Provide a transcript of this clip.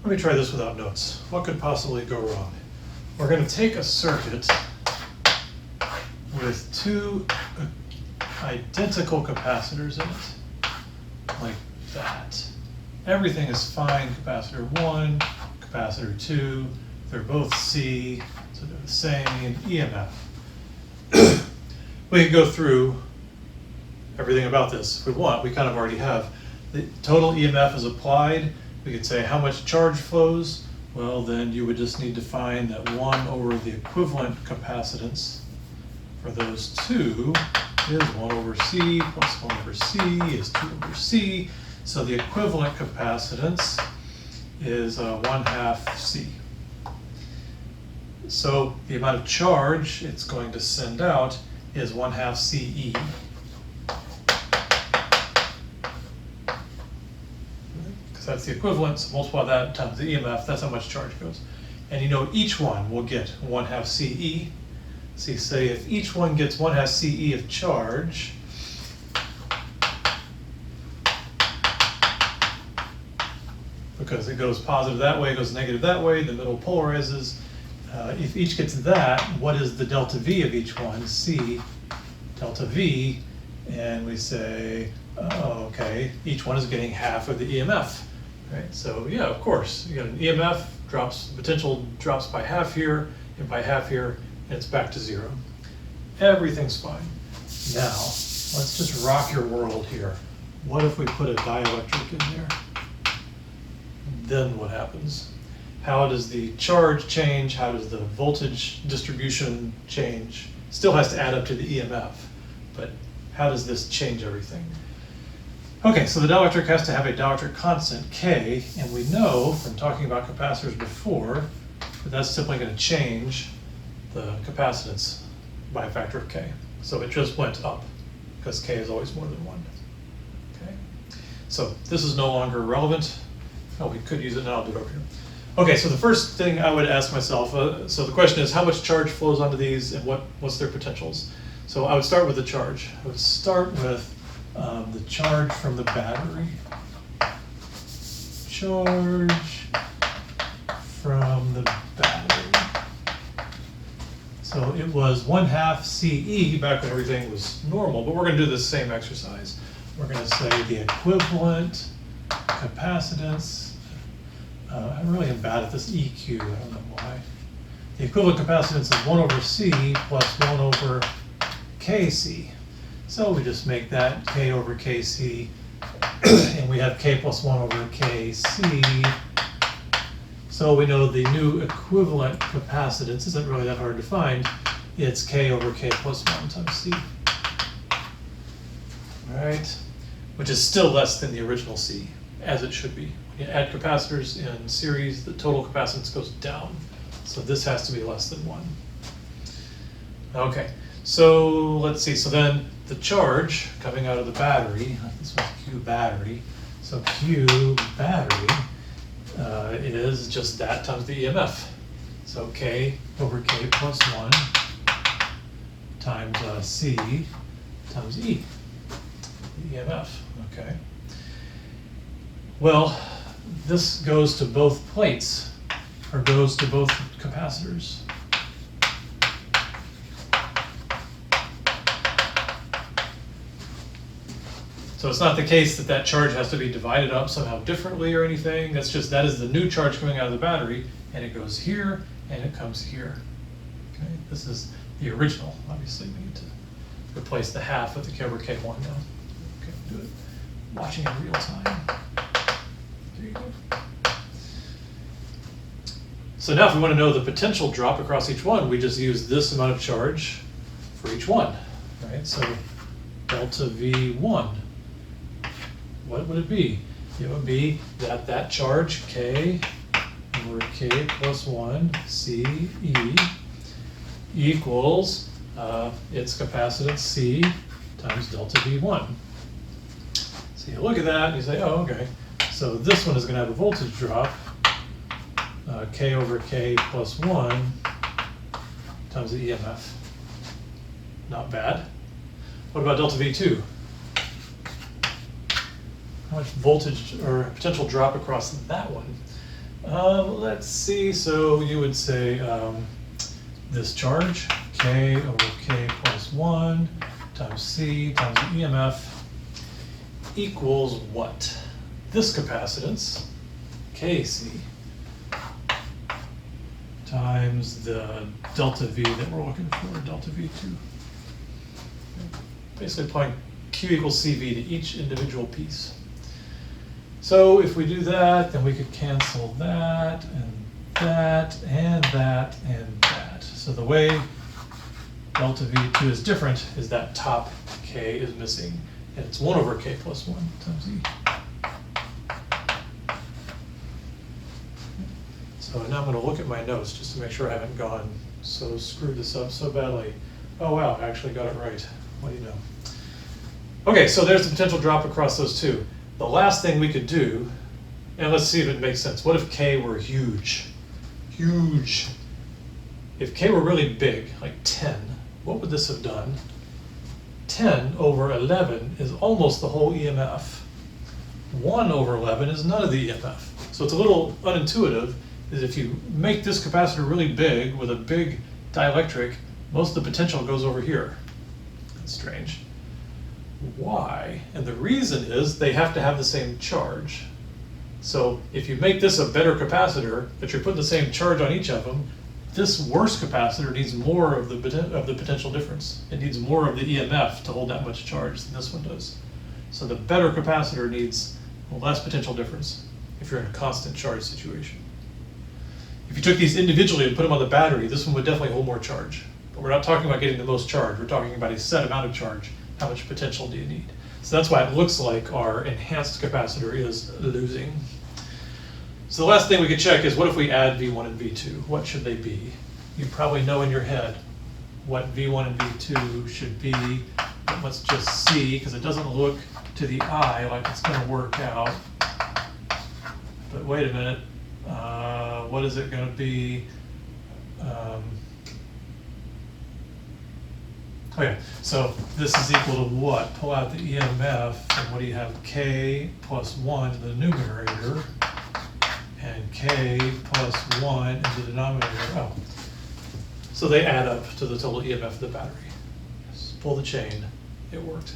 Let me try this without notes. What could possibly go wrong? We're going to take a circuit with two identical capacitors in it, like that. Everything is fine. Capacitor 1, capacitor 2, they're both C, so they're the same. EMF. We can go through everything about this if we want. We kind of already have. The total EMF is applied. We could say how much charge flows. Well, then you would just need to find that 1 over the equivalent capacitance for those two is 1 over C plus 1 over C is 2 over C. So the equivalent capacitance is 1/2 C. So the amount of charge it's going to send out is 1/2 CE. Because that's the equivalent, so multiply that times the EMF, that's how much charge goes. And you know each one will get 1/2 CE. So you say if each one gets 1/2 CE of charge, because it goes positive that way, it goes negative that way, the middle polarizes. If each gets that, what is the delta V of each one? C delta V, and we say, oh, okay, each one is getting half of the EMF, right? So yeah, of course, you got an EMF drops, potential drops by half here and by half here, and it's back to 0. Everything's fine. Now, let's just rock your world here. What if we put a dielectric in there? Then what happens? How does the charge change? How does the voltage distribution change? Still has to add up to the EMF, but how does this change everything? Okay, so the dielectric has to have a dielectric constant, K, and we know from talking about capacitors before that that's simply going to change the capacitance by a factor of K. So it just went up, because K is always more than 1. Okay, so this is no longer relevant. Oh, we could use it now, I'll do it over here. Okay, so the first thing I would ask myself, so the question is how much charge flows onto these and what's their potentials? So I would start with the charge. I would start with the charge from the battery. Charge from the battery. So it was 1/2 CE back when everything was normal, but we're going to do the same exercise. We're going to say the equivalent capacitance. I really am bad at this EQ, I don't know why. The equivalent capacitance is 1 over C plus 1 over KC. So we just make that K over KC, and we have K plus 1 over KC. So we know the new equivalent capacitance isn't really that hard to find. It's K over K plus 1 times C. All right, which is still less than the original C, as it should be. When you add capacitors in series, the total capacitance goes down. So this has to be less than 1. Okay, so let's see. So then the charge coming out of the battery, this was Q battery. So Q battery is just that times the EMF. So K over K plus 1 times C times E, the EMF, okay. Well, this goes to both plates, or goes to both capacitors. So it's not the case that that charge has to be divided up somehow differently or anything. That's just, that is the new charge coming out of the battery, and it goes here, and it comes here. Okay, this is the original. Obviously, we need to replace the half with the K over K1 now. Okay, do it. Watching in real time. There you go. So now if we want to know the potential drop across each one, we just use this amount of charge for each one, right? So delta V1, what would it be? It would be that charge, K over K plus 1 CE equals its capacitance C times delta V1. So you look at that and you say, oh, okay. So this one is going to have a voltage drop, K over K plus 1 times the EMF. Not bad. What about delta V2? How much voltage or potential drop across that one? Let's see, so you would say this charge, K over K plus 1 times C times the EMF equals what? This capacitance, Kc, times the delta V that we're looking for, delta V2. Basically applying Q equals CV to each individual piece. So if we do that, then we could cancel that and that and that and that. So the way delta V2 is different is that top K is missing, and it's 1 over K plus 1 times E. So now I'm going to look at my notes just to make sure I haven't screwed this up so badly. Oh wow, I actually got it right. What do you know? Okay, so there's the potential drop across those two. The last thing we could do, and let's see if it makes sense. What if K were huge? Huge. If K were really big, like 10, what would this have done? 10 over 11 is almost the whole EMF. 1 over 11 is none of the EMF. So it's a little unintuitive, is if you make this capacitor really big with a big dielectric, most of the potential goes over here. That's strange. Why? And the reason is they have to have the same charge. So if you make this a better capacitor, but you're putting the same charge on each of them, this worse capacitor needs more of the potential difference. It needs more of the EMF to hold that much charge than this one does. So the better capacitor needs less potential difference if you're in a constant charge situation. If you took these individually and put them on the battery, this one would definitely hold more charge. But we're not talking about getting the most charge. We're talking about a set amount of charge. How much potential do you need? So that's why it looks like our enhanced capacitor is losing. So the last thing we could check is what if we add V1 and V2? What should they be? You probably know in your head what V1 and V2 should be. But let's just see, because it doesn't look to the eye like it's going to work out. But wait a minute. What is it going to be? Okay, so this is equal to what? Pull out the EMF, and what do you have? K plus 1 in the numerator, and K plus 1 in the denominator. Oh, so they add up to the total EMF of the battery. Just pull the chain, it worked.